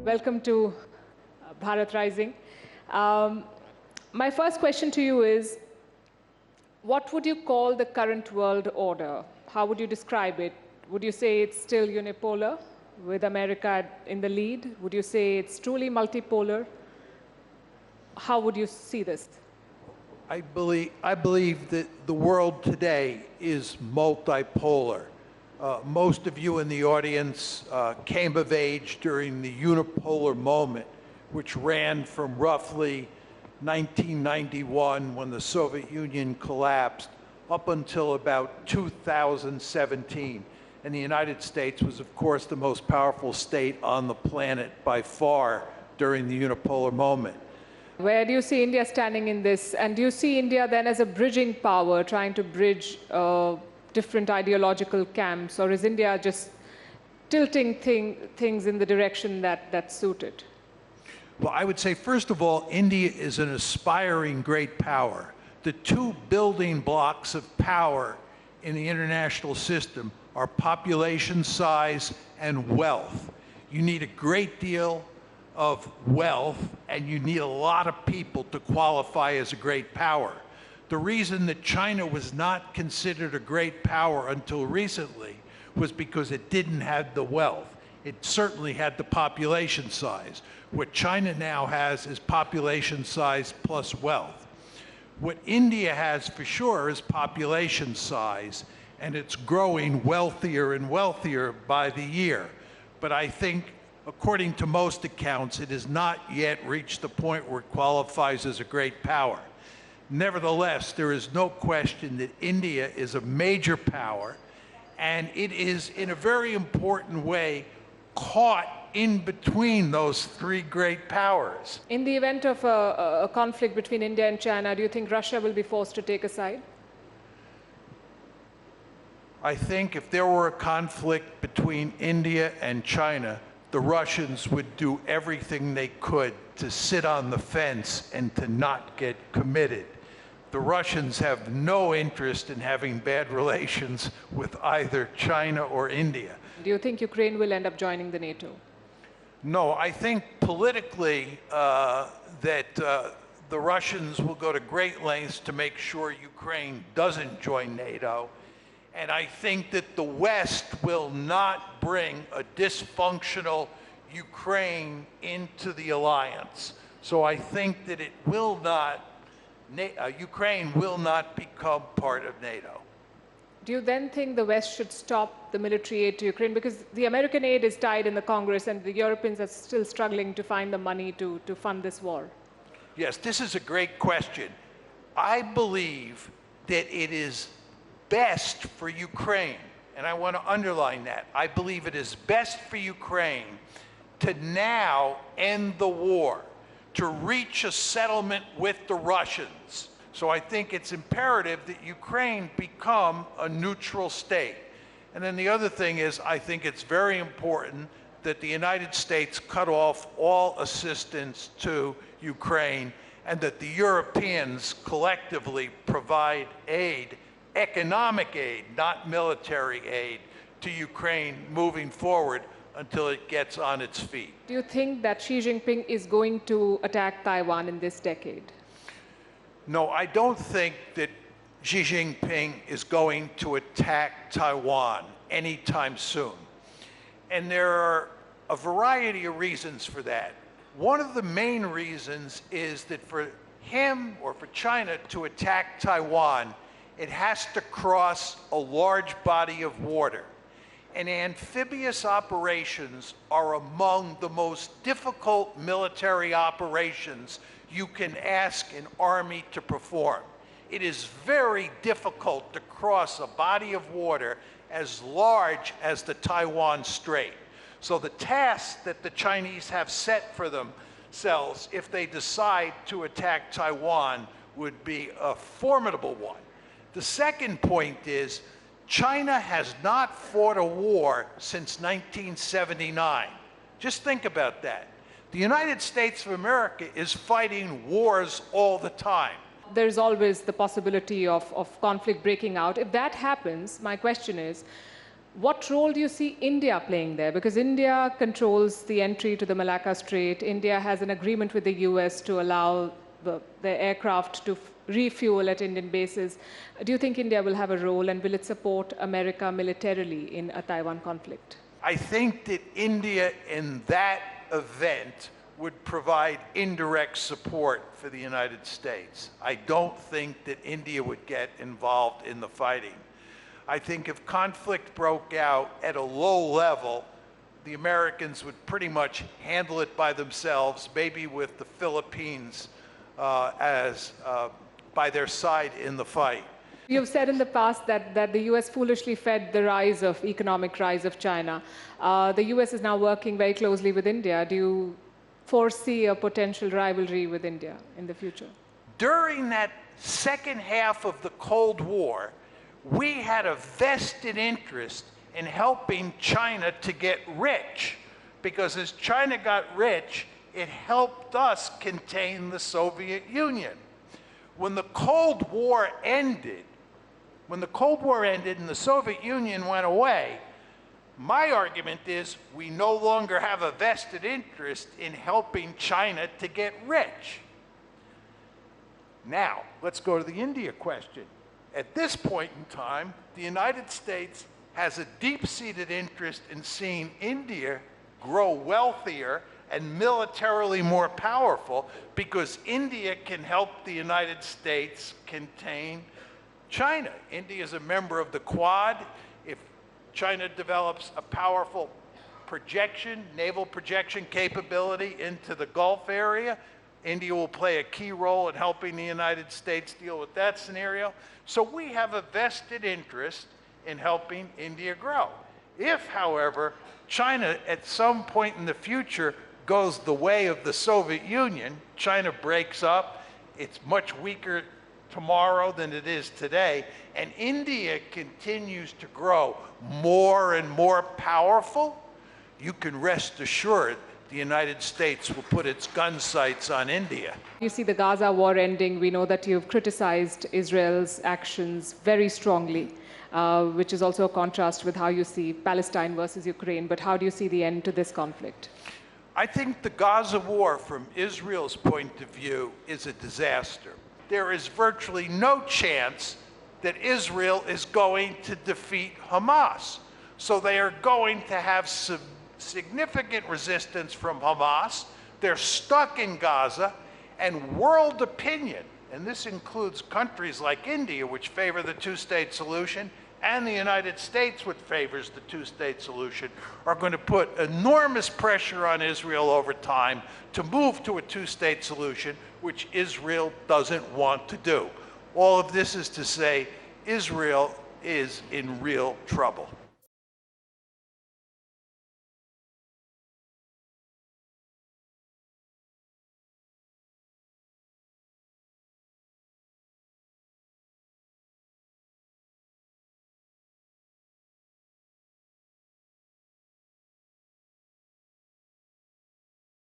Welcome to Bharat Rising. My first question to you is, what would you call the current world order? How would you describe it? Would you say it's still unipolar, with America in the lead? Would you say it's truly multipolar? How would you see this? I believe that the world today is multipolar. Most of you in the audience came of age during the unipolar moment, which ran from roughly 1991, when the Soviet Union collapsed, up until about 2017. And the United States was, of course, the most powerful state on the planet by far during the unipolar moment. Where do you see India standing in this? And do you see India then as a bridging power, trying to bridge different ideological camps? Or is India just tilting things in the direction that's suited? Well, I would say, first of all, India is an aspiring great power. The two building blocks of power in the international system are population size and wealth. You need a great deal of wealth, and you need a lot of people to qualify as a great power. The reason that China was not considered a great power until recently was because it didn't have the wealth. It certainly had the population size. What China now has is population size plus wealth. What India has for sure is population size, and it's growing wealthier and wealthier by the year. But I think, according to most accounts, it has not yet reached the point where it qualifies as a great power. Nevertheless, there is no question that India is a major power, and it is, in a very important way, caught in between those three great powers. In the event of a conflict between India and China, do you think Russia will be forced to take a side? I think if there were a conflict between India and China, the Russians would do everything they could to sit on the fence and to not get committed. The Russians have no interest in having bad relations with either China or India. Do you think Ukraine will end up joining the NATO? No, I think politically that the Russians will go to great lengths to make sure Ukraine doesn't join NATO. And I think that the West will not bring a dysfunctional Ukraine into the alliance. So I think that it will not, Ukraine will not become part of NATO. Do you then think the West should stop the military aid to Ukraine? Because the American aid is tied in the Congress, and the Europeans are still struggling to find the money to fund this war. Yes, this is a great question. I believe that it is best for Ukraine, and I want to underline that. I believe it is best for Ukraine to now end the war, to reach a settlement with the Russians. So I think it's imperative that Ukraine become a neutral state. And then the other thing is, I think it's very important that the United States cut off all assistance to Ukraine, and that the Europeans collectively provide aid, economic aid, not military aid, to Ukraine moving forward until it gets on its feet. Do you think that Xi Jinping is going to attack Taiwan in this decade? No, I don't think that Xi Jinping is going to attack Taiwan anytime soon. And there are a variety of reasons for that. One of the main reasons is that for him or for China to attack Taiwan, it has to cross a large body of water. And amphibious operations are among the most difficult military operations you can ask an army to perform. It is very difficult to cross a body of water as large as the Taiwan Strait. So the task that the Chinese have set for themselves, if they decide to attack Taiwan, would be a formidable one. The second point is, China has not fought a war since 1979. Just think about that. The United States of America is fighting wars all the time. There's always the possibility of conflict breaking out. If that happens, my question is, What role do you see India playing there? Because India controls the entry to the Malacca Strait. India has an agreement with the US to allow the aircraft to refuel at Indian bases. Do you think India will have a role, and will it support America militarily in a Taiwan conflict? I think that India in that event would provide indirect support for the United States. I don't think that India would get involved in the fighting. I think if conflict broke out at a low level, the Americans would pretty much handle it by themselves, maybe with the Philippines by their side in the fight. You've said in the past that the US foolishly fed the economic rise of China. The US is now working very closely with India. Do you foresee a potential rivalry with India in the future? During that second half of the Cold War, we had a vested interest in helping China to get rich, because as China got rich, it helped us contain the Soviet Union. When the Cold War ended, and the Soviet Union went away, my argument is we no longer have a vested interest in helping China to get rich. Now, let's go to the India question. At this point in time, the United States has a deep-seated interest in seeing India grow wealthier and militarily more powerful, because India can help the United States contain China. India is a member of the Quad. If China develops a powerful naval projection capability into the Gulf area, India will play a key role in helping the United States deal with that scenario. So we have a vested interest in helping India grow. If, however, China at some point in the future goes the way of the Soviet Union, China breaks up, it's much weaker tomorrow than it is today, and India continues to grow more and more powerful, you can rest assured the United States will put its gun sights on India. You see the Gaza war ending. We know that you've criticized Israel's actions very strongly, which is also a contrast with how you see Palestine versus Ukraine. But how do you see the end to this conflict? I think the Gaza war, from Israel's point of view, is a disaster. There is virtually no chance that Israel is going to defeat Hamas. So they are going to have significant resistance from Hamas. They're stuck in Gaza, and world opinion, and this includes countries like India, which favor the two-state solution, and the United States, which favors the two-state solution, are going to put enormous pressure on Israel over time to move to a two-state solution, which Israel doesn't want to do. All of this is to say Israel is in real trouble.